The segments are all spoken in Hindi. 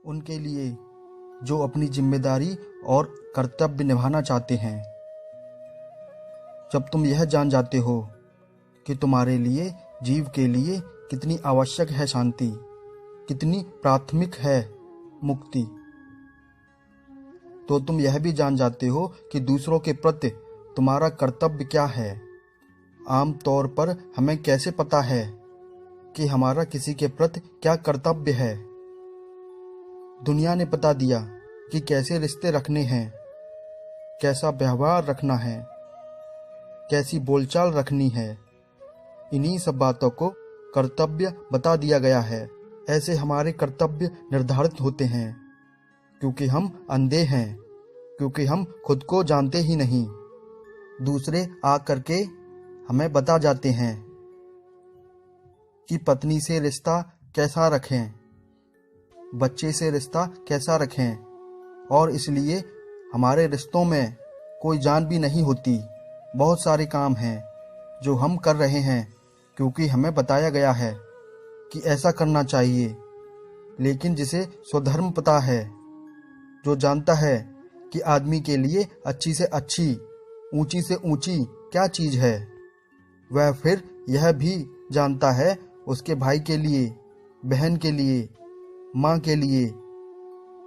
उनके लिए जो अपनी जिम्मेदारी और कर्तव्य निभाना चाहते हैं। जब तुम यह जान जाते हो कि तुम्हारे लिए, जीव के लिए कितनी आवश्यक है शांति, कितनी प्राथमिक है मुक्ति, तो तुम यह भी जान जाते हो कि दूसरों के प्रति तुम्हारा कर्तव्य क्या है। आम तौर पर हमें कैसे पता है कि हमारा किसी के प्रति क्या कर्तव्य है? दुनिया ने बता दिया कि कैसे रिश्ते रखने हैं, कैसा व्यवहार रखना है, कैसी बोलचाल रखनी है। इन्हीं सब बातों को कर्तव्य बता दिया गया है। ऐसे हमारे कर्तव्य निर्धारित होते हैं क्योंकि हम अंधे हैं, क्योंकि हम खुद को जानते ही नहीं। दूसरे आ करके हमें बता जाते हैं कि पत्नी से रिश्ता कैसा रखें, बच्चे से रिश्ता कैसा रखें, और इसलिए हमारे रिश्तों में कोई जान भी नहीं होती। बहुत सारे काम हैं जो हम कर रहे हैं क्योंकि हमें बताया गया है कि ऐसा करना चाहिए। लेकिन जिसे स्वधर्म पता है, जो जानता है कि आदमी के लिए अच्छी से अच्छी, ऊंची से ऊंची क्या चीज़ है, वह फिर यह भी जानता है उसके भाई के लिए, बहन के लिए, माँ के लिए,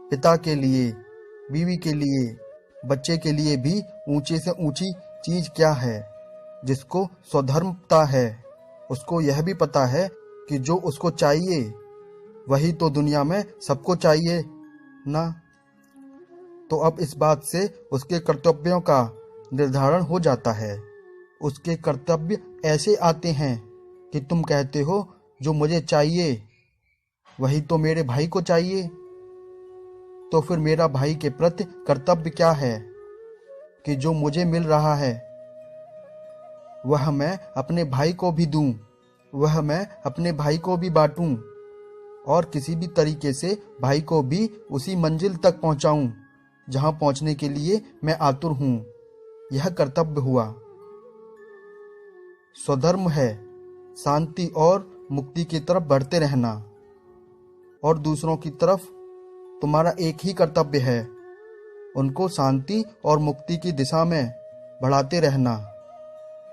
पिता के लिए, बीवी के लिए, बच्चे के लिए भी ऊंचे से ऊंची चीज़ क्या है। जिसको स्वधर्म पता है उसको यह भी पता है कि जो उसको चाहिए वही तो दुनिया में सबको चाहिए ना। तो अब इस बात से उसके कर्तव्यों का निर्धारण हो जाता है। उसके कर्तव्य ऐसे आते हैं कि तुम कहते हो जो मुझे चाहिए वही तो मेरे भाई को चाहिए। तो फिर मेरा भाई के प्रति कर्तव्य क्या है कि जो मुझे मिल रहा है वह मैं अपने भाई को भी दूं, वह मैं अपने भाई को भी बांटूं और किसी भी तरीके से भाई को भी उसी मंजिल तक पहुंचाऊं जहां पहुंचने के लिए मैं आतुर हूं। यह कर्तव्य हुआ। स्वधर्म है शांति और मुक्ति की तरफ बढ़ते रहना, और दूसरों की तरफ तुम्हारा एक ही कर्तव्य है, उनको शांति और मुक्ति की दिशा में बढ़ाते रहना।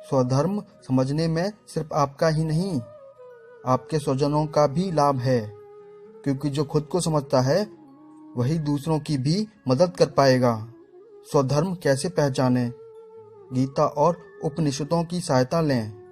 स्वधर्म समझने में सिर्फ आपका ही नहीं, आपके स्वजनों का भी लाभ है, क्योंकि जो खुद को समझता है वही दूसरों की भी मदद कर पाएगा। स्वधर्म कैसे पहचानें? गीता और उपनिषदों की सहायता लें।